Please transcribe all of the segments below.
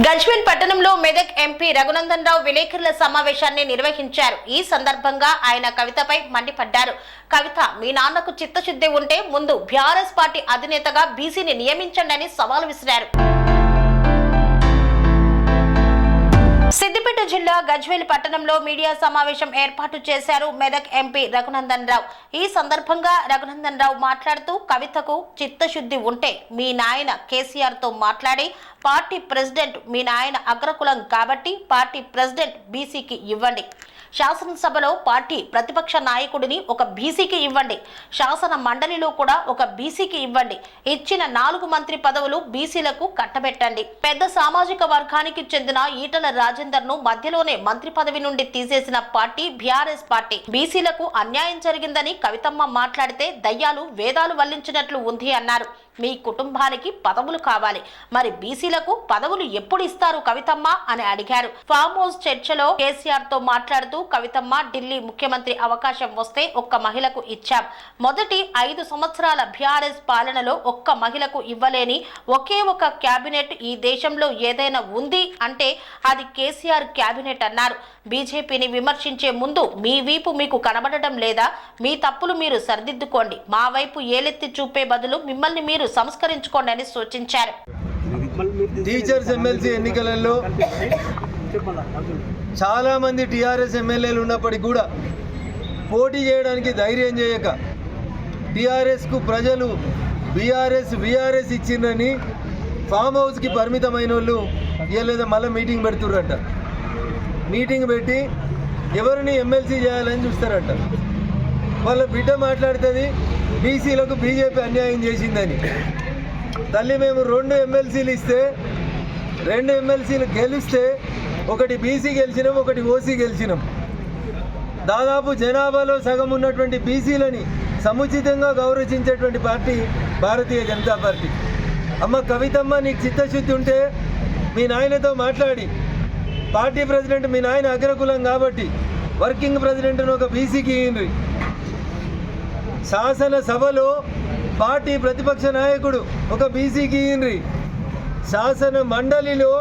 గజ్వేల్ పట్టణంలో మెదక్ ఎంపీ రఘునందన్ రావు విలేకరుల సమావేశాన్ని నిర్వహించారు. ఈ సందర్భంగా ఆయన కవితపై మండిపడ్డారు. కవిత, మీ నాన్నకు చిత్తశుద్ధి ఉంటే ముందు బీఆర్ఎస్ పార్టీ అధినేతగా బీసీని నియమించండి అని సవాల్ విసిరారు. సిద్దిపేట జిల్లా గజ్వేల్ పట్టణంలో మీడియా సమావేశం ఏర్పాటు చేశారు మెదక్ ఎంపీ రఘునందన్ రావు. ఈ సందర్భంగా రఘునందన్ రావు మాట్లాడుతూ, కవితకు చిత్తశుద్ధి ఉంటే మీ నాయన కేసీఆర్ తో మాట్లాడి పార్టీ ప్రెసిడెంట్ మీ నాయన అగ్రకులం కాబట్టి పార్టీ ప్రెసిడెంట్ బీసీకి ఇవ్వండి. శాసనసభలో పార్టీ ప్రతిపక్ష నాయకుడిని ఒక బీసీకి ఇవ్వండి. శాసన మండలిలో కూడా ఒక బీసీకి ఇవ్వండి. ఇచ్చిన 4 మంత్రి పదవులు బీసీలకు కట్టబెట్టండి. పెద్ద సామాజిక వర్గానికి చెందిన ఈటల రాజేందర్ ను మధ్యలోనే మంత్రి పదవి నుండి తీసేసిన పార్టీ బీఆర్ఎస్ పార్టీ. బీసీలకు అన్యాయం జరిగిందని కవితమ్మ మాట్లాడితే దయ్యాలు వేదాలు వల్లించినట్లు ఉంది అన్నారు. మీ కుటుంబానికి పదవులు కావాలి, మరి బీసీలకు పదవులు ఎప్పుడు ఇస్తారు కవితమ్మ అని అడిగారు. ఫామ్ హౌస్ చర్చలో కేసీఆర్ తో మాట్లాడుతూ, కవితమ్మ, ఢిల్లీ ముఖ్యమంత్రి అవకాశం వస్తే ఒక్క మహిళకు ఇచ్చాం. మొదటి 5 సంవత్సరాల బీఆర్ఎస్ పాలనలో ఒక్క మహిళకు ఇవ్వలేని ఒకే ఒక క్యాబినెట్ ఈ దేశంలో ఏదైనా ఉంది అంటే అది కేసీఆర్ క్యాబినెట్ అన్నారు. బీజేపీని విమర్శించే ముందు మీ వీపు మీకు కనబడటం లేదా? మీ తప్పులు మీరు సరిదిద్దుకోండి. మా వైపు ఏలెత్తి చూపే బదులు మిమ్మల్ని మీరు సంస్కరించుకోండి అని సూచించారు. టీచర్స్ ఎమ్మెల్సీ ఎన్నికలలో చాలా మంది టీఆర్ఎస్ ఎమ్మెల్యేలు ఉన్నప్పటికీ కూడా పోటీ చేయడానికి ధైర్యం చేయక టీఆర్ఎస్కు ప్రజలు బీఆర్ఎస్ ఇచ్చిందని ఫామ్ హౌస్కి పరిమితమైన వాళ్ళు ఇవ్వలేదా మళ్ళీ మీటింగ్ పెడుతుర్రట. మీటింగ్ పెట్టి ఎవరిని ఎమ్మెల్సీ చేయాలని చూస్తారట. వాళ్ళ బిడ్డ మాట్లాడుతుంది, బీసీలకు బీజేపీ అన్యాయం చేసిందని. తల్లి, మేము 2 ఎమ్మెల్సీలు ఇస్తే 2 ఎమ్మెల్సీలు గెలిస్తే ఒకటి బీసీ గెలిచినాం, ఒకటి ఓసీ గెలిచినాం. దాదాపు జనాభాలో సగం ఉన్నటువంటి బీసీలని సముచితంగా గౌరవించేటువంటి పార్టీ భారతీయ జనతా పార్టీ. అమ్మ కవితమ్మ, నీకు చిత్తశుద్ధి ఉంటే మీ నాయనతో మాట్లాడి పార్టీ ప్రెసిడెంట్ మీ నాయన అగ్రకులం కాబట్టి వర్కింగ్ ప్రెసిడెంట్ను ఒక బీసీకి ఇయ్యండి. శాసనసభలో పార్టీ ప్రతిపక్ష నాయకుడు ఒక బీసీకి ఇయ్యండి. శాసన మండలిలో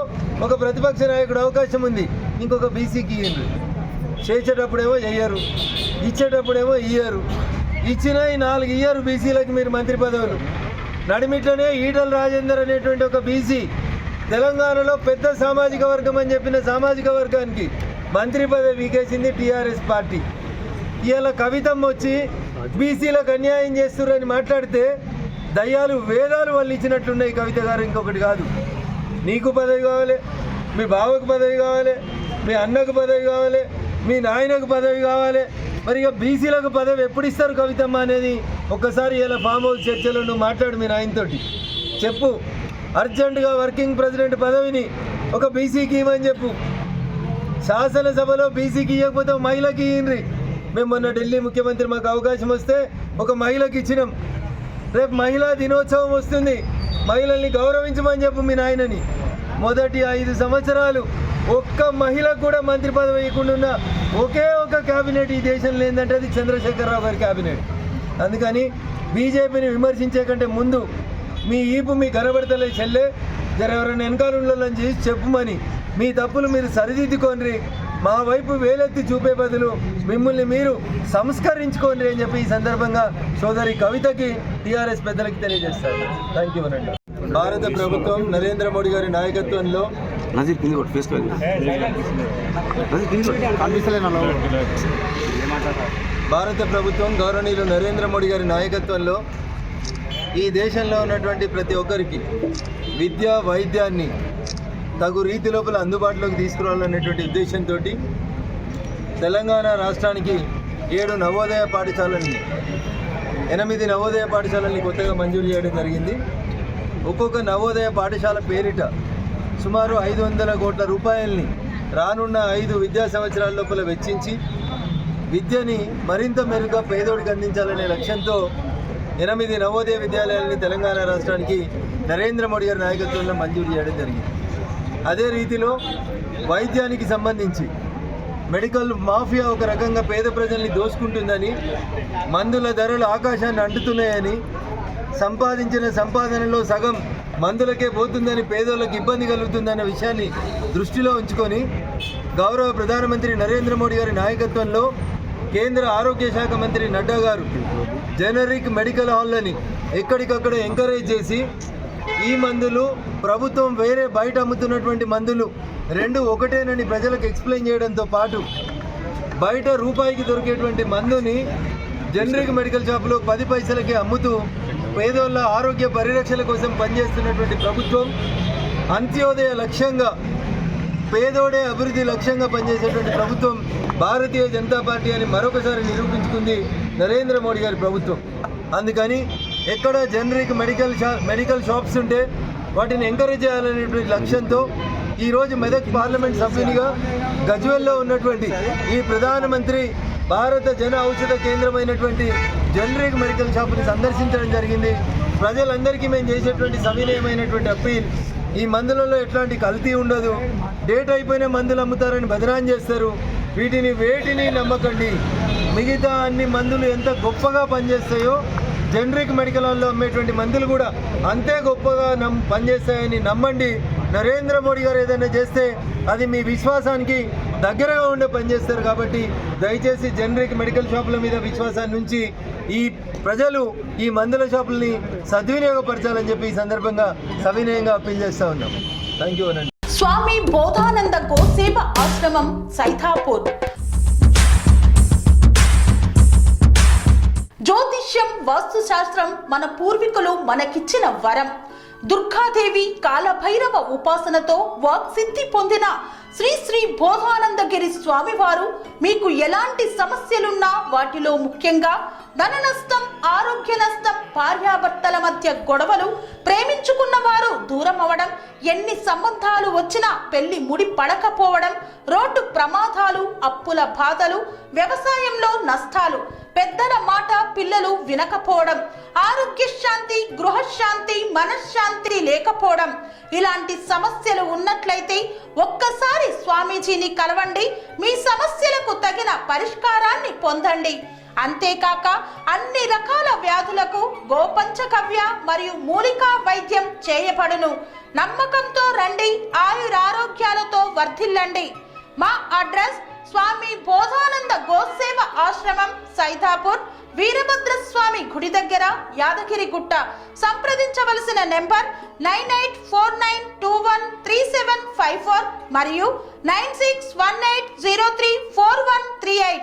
ఒక ప్రతిపక్ష నాయకుడు అవకాశం ఉంది, ఇంకొక బీసీకి ఇయ్యండి. చేసేటప్పుడేమో చెయ్యరు, ఇచ్చేటప్పుడేమో ఇయ్యరు. ఇచ్చిన ఈ 4 ఇయ్యరు బీసీలకు మీరు మంత్రి పదవులు. నడిమిట్లోనే ఈటల రాజేందర్ అనేటువంటి ఒక బీసీ తెలంగాణలో పెద్ద సామాజిక వర్గం అని చెప్పిన సామాజిక వర్గానికి మంత్రి పదవి వీకేసింది టీఆర్ఎస్ పార్టీ. ఇవాళ కవితమ్మ వచ్చి బీసీలకు అన్యాయం చేస్తున్నారని మాట్లాడితే దయ్యాలు వేదాలు వాళ్ళు ఇచ్చినట్లున్నాయి. కవిత గారు, ఇంకొకటి కాదు. నీకు పదవి కావాలి, మీ బావకు పదవి కావాలి, మీ అన్నకు పదవి కావాలి, మీ నాయనకు పదవి కావాలి. మరి ఇక బీసీలకు పదవి ఎప్పుడు ఇస్తారు కవితమ్మ అనేది ఒక్కసారి ఇలా ఫామ్ హౌస్ చర్చలో నువ్వు మాట్లాడు. మీ నాయనతోటి చెప్పు, అర్జెంటుగా వర్కింగ్ ప్రెసిడెంట్ పదవిని ఒక బీసీకి ఇవ్వని చెప్పు. శాసనసభలో బీసీకి ఇవ్వకపోతే మహిళకి ఇయ్యండి. మేము మొన్న ఢిల్లీ ముఖ్యమంత్రి మాకు అవకాశం వస్తే ఒక మహిళకి ఇచ్చినాం. రేపు మహిళా దినోత్సవం వస్తుంది, మహిళల్ని గౌరవించమని చెప్పు మీ నాయనని. మొదటి 5 సంవత్సరాలు ఒక్క మహిళకు కూడా మంత్రి పదవి ఇవ్వకుండా ఉన్న ఒకే ఒక క్యాబినెట్ ఈ దేశంలో ఏంటంటే అది చంద్రశేఖరరావు గారి క్యాబినెట్. అందుకని బీజేపీని విమర్శించే కంటే ముందు మీ ఈపు మీ కనబడతలే చెల్లె, ఎవరైనా వెనకాల ఉండాలని చేసి చెప్పుమని మీ తప్పులు మీరు సరిదిద్దుకోండి. మా వైపు వేలెత్తి చూపే బదులు మిమ్మల్ని మీరు సంస్కరించుకోండి అని చెప్పి ఈ సందర్భంగా సోదరి కవితకి టీఆర్ఎస్ పెద్దలకి తెలియజేస్తారు. థ్యాంక్ యూ అనండి. భారత ప్రభుత్వం నరేంద్ర మోడీ గారి నాయకత్వంలో భారత ప్రభుత్వం గౌరవనీయులు నరేంద్ర మోడీ గారి నాయకత్వంలో ఈ దేశంలో ఉన్నటువంటి ప్రతి ఒక్కరికి విద్య, వైద్యాన్ని తగు రీతి లోపల అందుబాటులోకి తీసుకురావాలనేటువంటి ఉద్దేశంతో తెలంగాణ రాష్ట్రానికి 7 నవోదయ పాఠశాలల్ని 8 నవోదయ పాఠశాలల్ని కొత్తగా మంజూరు చేయడం జరిగింది. ఒక్కొక్క నవోదయ పాఠశాల పేరిట సుమారు 500 కోట్ల రూపాయల్ని రానున్న 5 విద్యా సంవత్సరాల లోపల వెచ్చించి విద్యని మరింత మెరుగ్గా పేదోడికి అందించాలనే లక్ష్యంతో 8 నవోదయ విద్యాలయాలని తెలంగాణ రాష్ట్రానికి నరేంద్ర మోడీ గారి నాయకత్వంలో మంజూరు చేయడం జరిగింది. అదే రీతిలో వైద్యానికి సంబంధించి మెడికల్ మాఫియా ఒక రకంగా పేద ప్రజల్ని దోసుకుంటుందని, మందుల ధరలు ఆకాశాన్ని అంటుతున్నాయని, సంపాదించిన సంపాదనలో సగం మందులకే పోతుందని, పేదోళ్ళకి ఇబ్బంది కలుగుతుందన్న విషయాన్ని దృష్టిలో ఉంచుకొని గౌరవ ప్రధానమంత్రి నరేంద్ర మోడీ గారి నాయకత్వంలో కేంద్ర ఆరోగ్య శాఖ మంత్రి నడ్డా గారు జనరిక్ మెడికల్ హాల్లని ఎక్కడికక్కడ ఎంకరేజ్ చేసి ఈ మందులు ప్రభుత్వం వేరే బయట అమ్ముతున్నటువంటి మందులు రెండు ఒకటేనని ప్రజలకు ఎక్స్ప్లెయిన్ చేయడంతో పాటు బయట రూపాయికి దొరికేటువంటి మందుని జనరిక్ మెడికల్ షాపులో 10 పైసలకి అమ్ముతూ పేదోళ్ళ ఆరోగ్య పరిరక్షణ కోసం పనిచేస్తున్నటువంటి ప్రభుత్వం అంత్యోదయ లక్ష్యంగా, పేదోడే అభివృద్ధి లక్ష్యంగా పనిచేసేటువంటి ప్రభుత్వం భారతీయ జనతా పార్టీ అని మరొకసారి నిరూపించుకుంది నరేంద్ర మోడీ గారి ప్రభుత్వం. అందుకని ఎక్కడ జనరిక్ మెడికల్ షాప్స్ ఉంటే వాటిని ఎంకరేజ్ చేయాలనేటువంటి లక్ష్యంతో ఈరోజు మెదక్ పార్లమెంట్ సభ్యునిగా గజ్వేల్లో ఉన్నటువంటి ఈ ప్రధానమంత్రి భారత జన ఔషధ కేంద్రమైనటువంటి జనరిక్ మెడికల్ షాప్ని సందర్శించడం జరిగింది. ప్రజలందరికీ మేము చేసేటువంటి సవినయమైనటువంటి అప్పీల్, ఈ మందులలో ఎట్లాంటి కల్తీ ఉండదు, డేట్ అయిపోయిన మందులు అమ్ముతారని బదనాం చేస్తారు. వేటిని నమ్మకండి. మిగతా అన్ని మందులు ఎంత గొప్పగా పనిచేస్తాయో జనరిక్ మెడికల్ హాల్లో అమ్మేటువంటి మందులు కూడా అంతే గొప్పగా పనిచేస్తాయని నమ్మండి. నరేంద్ర మోడీ గారు ఏదైనా చేస్తే అది మీ విశ్వాసానికి దగ్గరగా ఉండే పనిచేస్తారు. కాబట్టి దయచేసి జనరిక్ మెడికల్ షాపుల మీద విశ్వాసాన్ని నుంచి ఈ ప్రజలు ఈ మందుల షాపులని సద్వినియోగపరచాలని చెప్పి ఈ సందర్భంగా సవినయంగా అప్పీల్ చేస్తూ ఉన్నాం. థ్యాంక్ యూ అనండి. స్వామి బోధానంద గోసేవ ఆశ్రమం సైథాపూర్. జ్యోతిష్యం, వాస్తుశాస్త్రం మన పూర్వీకులు మనకిచ్చిన వరం. దుర్గాదేవి, కాలభైరవ ఉపాసనతో వాక్సిద్ధి పొందిన శ్రీ శ్రీ బోధానందగిరి స్వామివారు మీకు ఎలాంటి సమస్యలున్నా, వాటిలో ముఖ్యంగా ధన నష్టం, ఆరోగ్య నష్టం, భార్యాభర్తల మధ్య గొడవలు, ప్రేమించుకున్న వారు దూరం అవడం, ఎన్ని సంబంధాలు వచ్చినా పెళ్లి ముడి పడకపోవడం, రోడ్డు ప్రమాదాలు, అప్పుల బాధలు, వ్యవసాయంలో నష్టాలు, పెద్దల మాట పిల్లలు వినకపోవడం, ఆరోగ్య శాంతి, గృహశాంతి, మనశ్శాంతి లేకపోవడం, ఇలాంటి సమస్యలు ఉన్నట్లయితే ఒక్కసారి స్వామీజీని కలవండి. మీ సమస్యలకు తగిన పరిష్కారాన్ని పొందండి. అంతేకాక అన్ని రకాల వ్యాధులకు గోపంచగవ్య మరియు మూలికా వైద్యం చేయబడును. నమ్మకంతో రండి, ఆయురారోగ్యాలతో వర్ధిల్లండి. మా అడ్రస్ స్వామి బోధానంద గోసేవ ఆశ్రమం సైథాపూర్, వీరభద్రస్వామి గుడి దగ్గర, యాదగిరిగుట్ట. సంప్రదించవలసిన నెంబర్ 9849213754 మరియు 9618034138.